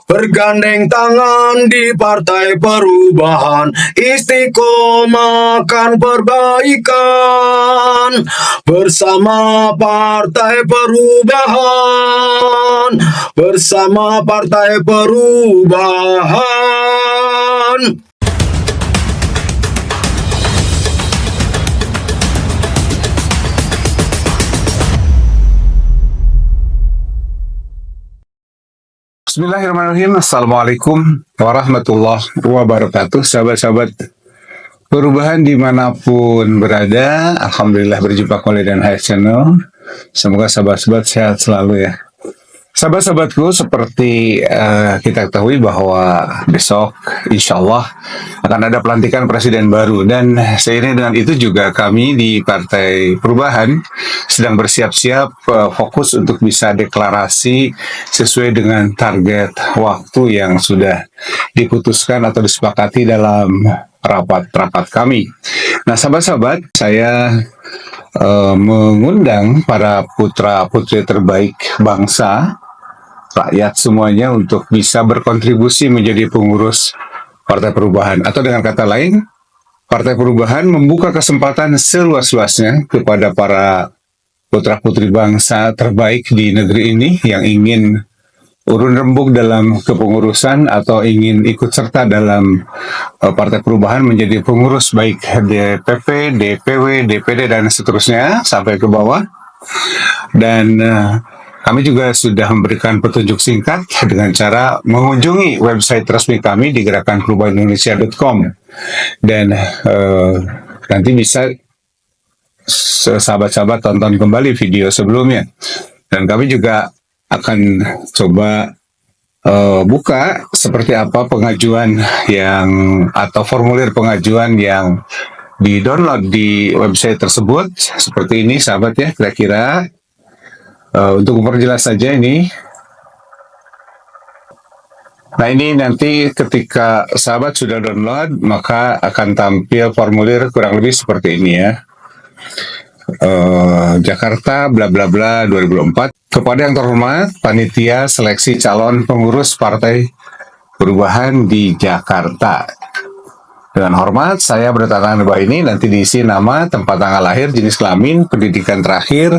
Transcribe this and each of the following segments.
Bergandeng tangan di Partai Perubahan, istiqomahkan perbaikan. Bersama Partai Perubahan, bersama Partai Perubahan. Bismillahirrahmanirrahim. Assalamualaikum warahmatullahi wabarakatuh. Sahabat-sahabat perubahan dimanapun berada, Alhamdulillah berjumpa kembali dengan Hayat Channel. Semoga sahabat-sahabat sehat selalu ya. Sahabat-sahabatku, seperti kita ketahui bahwa besok insya Allah akan ada pelantikan presiden baru, dan seiring dengan itu juga kami di Partai Perubahan sedang bersiap-siap fokus untuk bisa deklarasi sesuai dengan target waktu yang sudah diputuskan atau disepakati dalam rapat-rapat kami. Nah, sahabat-sahabat, saya mengundang para putra-putri terbaik bangsa, rakyat semuanya, untuk bisa berkontribusi menjadi pengurus Partai Perubahan. Atau dengan kata lain, Partai Perubahan membuka kesempatan seluas-luasnya kepada para putra-putri bangsa terbaik di negeri ini yang ingin urun rembuk dalam kepengurusan atau ingin ikut serta dalam Partai Perubahan menjadi pengurus baik DPP, DPW, DPD, dan seterusnya sampai ke bawah. Dan kami juga sudah memberikan petunjuk singkat dengan cara mengunjungi website resmi kami di gerakanperubahanindonesia.com, dan nanti bisa sahabat-sahabat tonton kembali video sebelumnya. Dan kami juga akan coba buka seperti apa pengajuan yang atau formulir pengajuan yang di-download di website tersebut. Seperti ini sahabat ya, kira-kira untuk memperjelas saja ini. Nah, ini nanti ketika sahabat sudah download, maka akan tampil formulir kurang lebih seperti ini ya. Jakarta bla bla bla 2024. Kepada yang terhormat panitia seleksi calon pengurus Partai Perubahan di Jakarta. Dengan hormat, saya bertangan di bawah ini, nanti diisi nama, tempat tanggal lahir, jenis kelamin, pendidikan terakhir,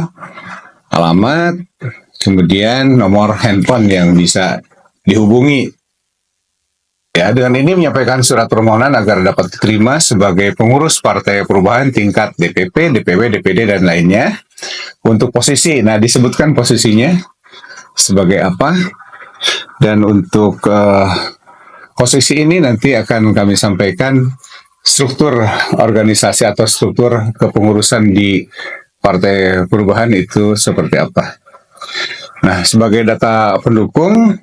alamat, kemudian nomor handphone yang bisa dihubungi. Ya, dengan ini menyampaikan surat permohonan agar dapat diterima sebagai pengurus Partai Perubahan tingkat DPP, DPW, DPD, dan lainnya. Untuk posisi, nah disebutkan posisinya sebagai apa, dan untuk posisi ini nanti akan kami sampaikan struktur organisasi atau struktur kepengurusan di Partai Perubahan itu seperti apa. Nah, sebagai data pendukung,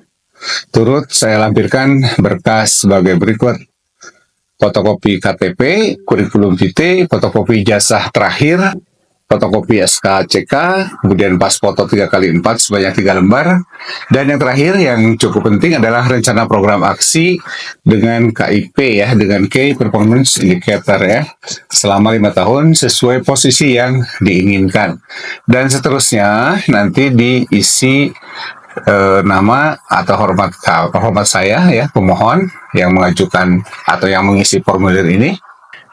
turut saya lampirkan berkas sebagai berikut: fotokopi KTP, kurikulum vitae, fotokopi ijazah terakhir, fotokopi SKCK, kemudian pas foto 3x4 sebanyak 3 lembar, dan yang terakhir yang cukup penting adalah rencana program aksi dengan KIP ya, dengan Key Performance Indicator ya, selama 5 tahun sesuai posisi yang diinginkan. Dan seterusnya nanti diisi nama atau hormat saya ya, pemohon yang mengajukan atau yang mengisi formulir ini,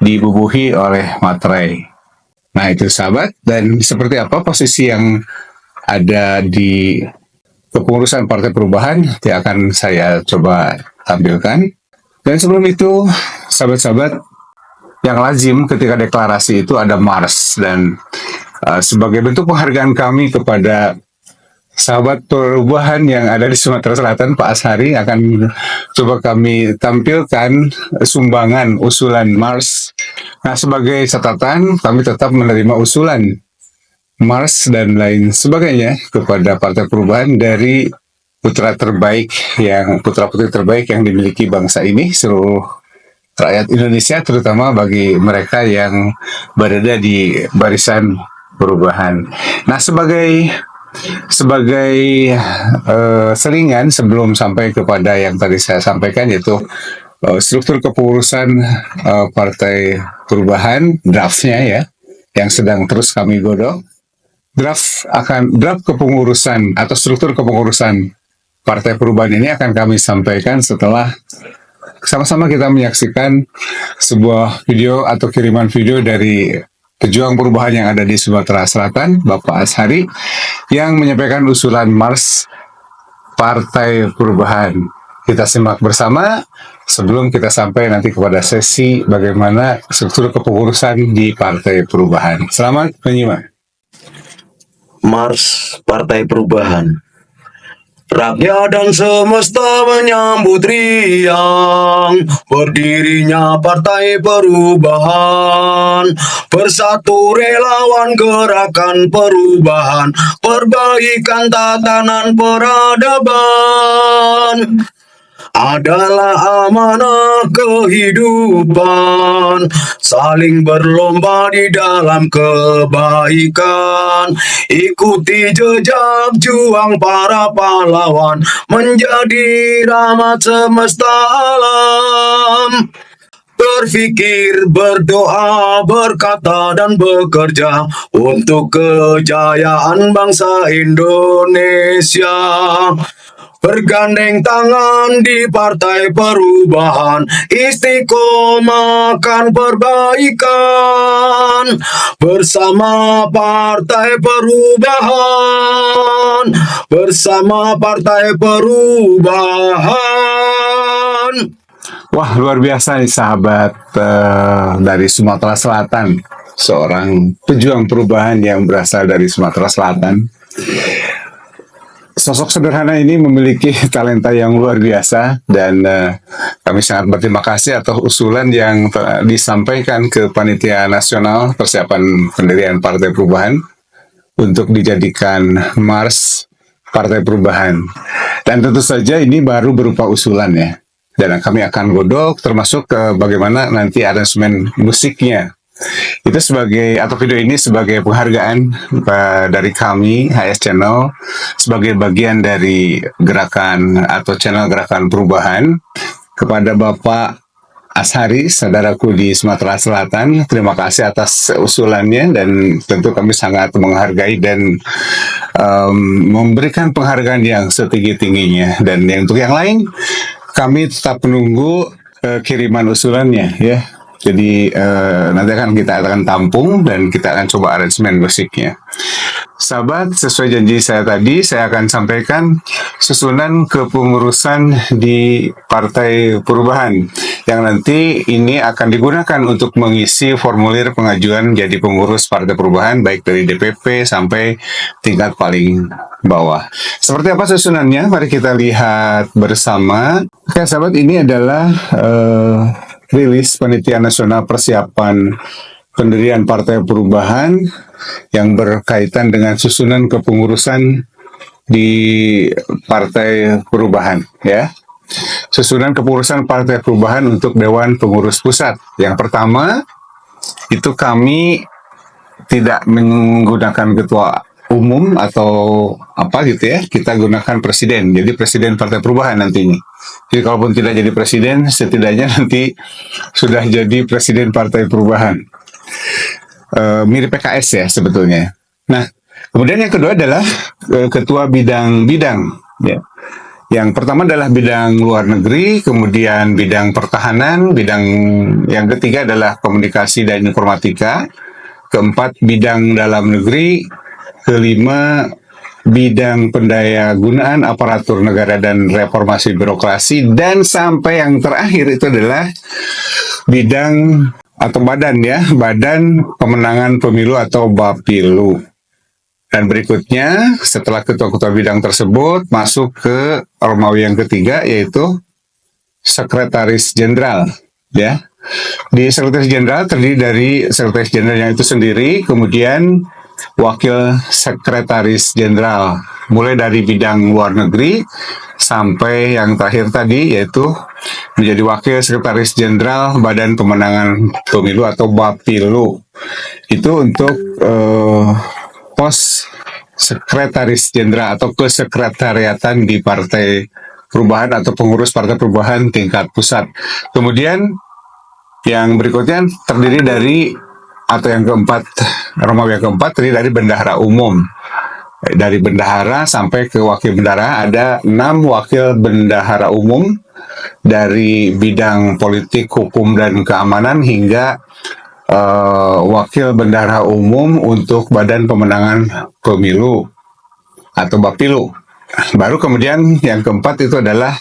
dibubuhi oleh materai. Nah, itu sahabat, dan seperti apa posisi yang ada di kepengurusan Partai Perubahan nanti akan saya coba tampilkan. Dan sebelum itu, sahabat-sahabat, yang lazim ketika deklarasi itu ada mars, dan sebagai bentuk penghargaan kami kepada sahabat perubahan yang ada di Sumatera Selatan, Pak Ashari, akan coba kami tampilkan sumbangan usulan mars. Nah, sebagai catatan, kami tetap menerima usulan mars dan lain sebagainya kepada Partai Perubahan dari putra-putri terbaik yang dimiliki bangsa ini, seluruh rakyat Indonesia, terutama bagi mereka yang berada di barisan perubahan. Nah, sebagai selingan sebelum sampai kepada yang tadi saya sampaikan, yaitu struktur kepengurusan Partai Perubahan, draftnya ya, yang sedang terus kami godok. Draft kepengurusan atau struktur kepengurusan Partai Perubahan ini akan kami sampaikan setelah sama-sama kita menyaksikan sebuah video atau kiriman video dari pejuang perubahan yang ada di Sumatera Selatan, Bapak Ashari, yang menyampaikan usulan Mars Partai Perubahan. Kita simak bersama sebelum kita sampai nanti kepada sesi bagaimana struktur kepengurusan di Partai Perubahan. Selamat menyimak. Mars Partai Perubahan. Rakyat dan semesta menyambut riang berdirinya Partai Perubahan. Bersatu relawan gerakan perubahan, perbaikan tatanan peradaban adalah amanah kehidupan, saling berlomba di dalam kebaikan, ikuti jejak juang para pahlawan, menjadi rahmat semesta alam. Berpikir, berdoa, berkata, dan bekerja untuk kejayaan bangsa Indonesia. Bergandeng tangan di Partai Perubahan, istiqomahkan perbaikan. Bersama Partai Perubahan, bersama Partai Perubahan. Wah, luar biasa nih sahabat dari Sumatera Selatan. Seorang pejuang perubahan yang berasal dari Sumatera Selatan. Sosok sederhana ini memiliki talenta yang luar biasa dan kami sangat berterima kasih atas usulan yang disampaikan ke Panitia Nasional Persiapan Pendirian Partai Perubahan untuk dijadikan Mars Partai Perubahan. Dan tentu saja ini baru berupa usulan ya. Dan kami akan godok termasuk bagaimana nanti aransemen musiknya. Itu sebagai, atau video ini sebagai penghargaan dari kami, HS Channel, sebagai bagian dari gerakan atau channel gerakan perubahan kepada Bapak Ashari, saudaraku di Sumatera Selatan. Terima kasih atas usulannya dan tentu kami sangat menghargai dan memberikan penghargaan yang setinggi-tingginya. Dan untuk yang lain, kami tetap menunggu kiriman usulannya ya. Jadi nanti kita akan tampung dan kita akan coba aransemen musiknya. Sahabat, sesuai janji saya tadi, saya akan sampaikan susunan kepengurusan di Partai Perubahan yang nanti ini akan digunakan untuk mengisi formulir pengajuan jadi pengurus Partai Perubahan baik dari DPP sampai tingkat paling bawah. Seperti apa susunannya? Mari kita lihat bersama. Oke, sahabat, ini adalah rilis Panitia Nasional Persiapan Pendirian Partai Perubahan yang berkaitan dengan susunan kepengurusan di Partai Perubahan ya. Susunan kepengurusan Partai Perubahan untuk Dewan Pengurus Pusat. Yang pertama, itu kami tidak menggunakan ketua umum atau apa gitu ya, kita gunakan presiden. Jadi presiden Partai Perubahan nantinya. Jadi kalaupun tidak jadi presiden, setidaknya nanti sudah jadi presiden Partai Perubahan. Mirip PKS ya sebetulnya. Nah, kemudian yang kedua adalah ketua bidang-bidang. Ya. Yang pertama adalah bidang luar negeri, kemudian bidang pertahanan, bidang yang ketiga adalah komunikasi dan informatika, keempat bidang dalam negeri, kelima bidang pendayagunaan aparatur negara dan reformasi birokrasi, dan sampai yang terakhir itu adalah bidang atau badan ya, Badan Pemenangan Pemilu atau Bapilu. Dan berikutnya setelah ketua-ketua bidang tersebut masuk ke Romawi yang ketiga, yaitu Sekretaris Jenderal ya. Di Sekretaris Jenderal terdiri dari Sekretaris Jenderal yang itu sendiri, kemudian Wakil Sekretaris Jenderal, mulai dari bidang luar negeri sampai yang terakhir tadi yaitu menjadi Wakil Sekretaris Jenderal Badan Pemenangan Pemilu atau Bapilu. Itu untuk pos Sekretaris Jenderal atau kesekretariatan di Partai Perubahan atau pengurus Partai Perubahan tingkat pusat. Kemudian yang berikutnya terdiri dari, atau yang keempat, Romawi yang keempat terdiri dari bendahara umum. dari bendahara sampai ke wakil bendahara, ada 6 wakil bendahara umum dari bidang politik, hukum, dan keamanan hingga wakil bendahara umum untuk Badan Pemenangan Pemilu atau Bapilu. Baru kemudian yang keempat itu adalah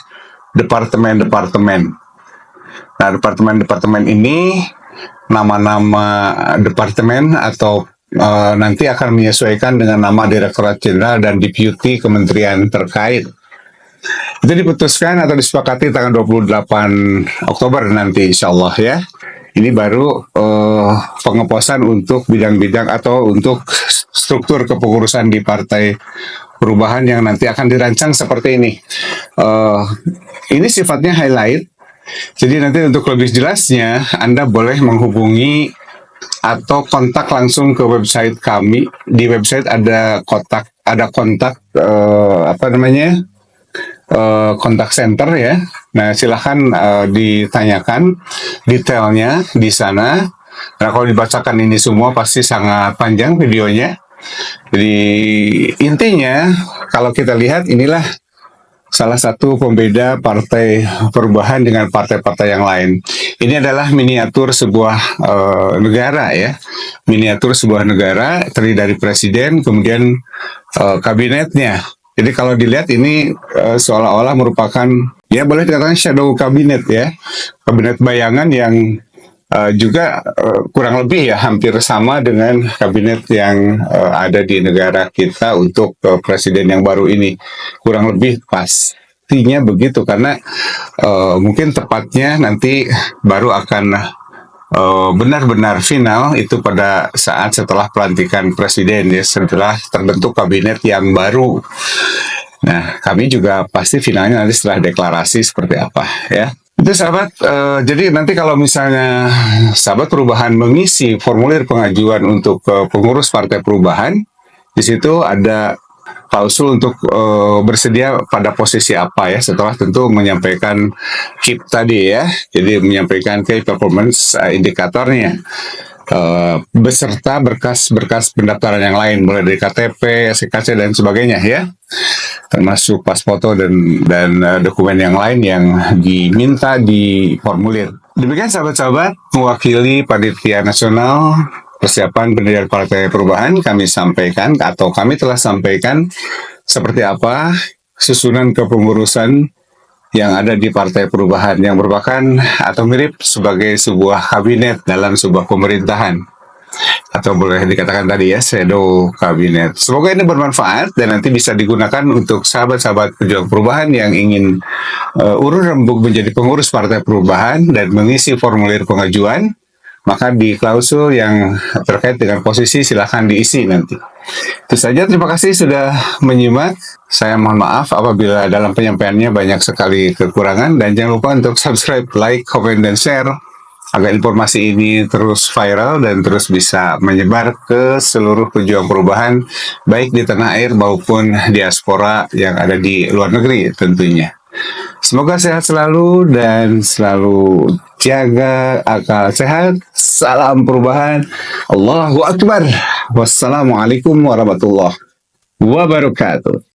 departemen-departemen. Nah, departemen-departemen ini nama-nama departemen atau nanti akan menyesuaikan dengan nama Direktorat Jenderal dan Deputi Kementerian terkait. Itu diputuskan atau disepakati tanggal 28 Oktober nanti insya Allah ya. Ini baru pengeposan untuk bidang-bidang atau untuk struktur kepengurusan di Partai Perubahan yang nanti akan dirancang seperti ini. Ini sifatnya highlight. Jadi nanti untuk lebih jelasnya Anda boleh menghubungi atau kontak langsung ke website kami. Di website ada kontak kontak center ya. Nah, silahkan ditanyakan detailnya di sana. Nah, kalau dibacakan ini semua pasti sangat panjang videonya. Jadi intinya kalau kita lihat inilah salah satu pembeda Partai Perubahan dengan partai-partai yang lain. Ini adalah miniatur sebuah negara ya. Miniatur sebuah negara terdiri dari presiden, kemudian kabinetnya. Jadi kalau dilihat ini seolah-olah merupakan ya boleh dikatakan shadow kabinet ya. Kabinet bayangan yang juga kurang lebih ya hampir sama dengan kabinet yang ada di negara kita untuk presiden yang baru ini. Kurang lebih pastinya begitu karena mungkin tepatnya nanti baru akan benar-benar final itu pada saat setelah pelantikan presiden ya, setelah terbentuk kabinet yang baru. Nah, kami juga pasti finalnya nanti setelah deklarasi seperti apa ya. Itu sahabat, jadi nanti kalau misalnya sahabat perubahan mengisi formulir pengajuan untuk pengurus Partai Perubahan, di situ ada klausul untuk bersedia pada posisi apa ya, setelah tentu menyampaikan KIP tadi ya, jadi menyampaikan Key Performance Indikatornya. Beserta berkas-berkas pendaftaran yang lain mulai dari KTP, SKC dan sebagainya ya, termasuk pas foto dan dokumen yang lain yang diminta di formulir. Demikian sahabat-sahabat, mewakili Panitia Nasional Persiapan Pendirian Partai Perubahan kami sampaikan atau kami telah sampaikan seperti apa susunan kepengurusan yang ada di Partai Perubahan yang merupakan atau mirip sebagai sebuah kabinet dalam sebuah pemerintahan atau boleh dikatakan tadi ya shadow kabinet. Semoga ini bermanfaat dan nanti bisa digunakan untuk sahabat-sahabat pejuang perubahan yang ingin urun rembuk menjadi pengurus Partai Perubahan dan mengisi formulir pengajuan. Maka di klausul yang terkait dengan posisi silahkan diisi nanti. Itu saja, terima kasih sudah menyimak. Saya mohon maaf apabila dalam penyampaiannya banyak sekali kekurangan. Dan jangan lupa untuk subscribe, like, comment, dan share agar informasi ini terus viral dan terus bisa menyebar ke seluruh pejuang perubahan baik di tanah air maupun diaspora yang ada di luar negeri tentunya. Semoga sehat selalu dan selalu jaga akal sehat. Salam perubahan. Allahu Akbar. Wassalamualaikum warahmatullahi wabarakatuh.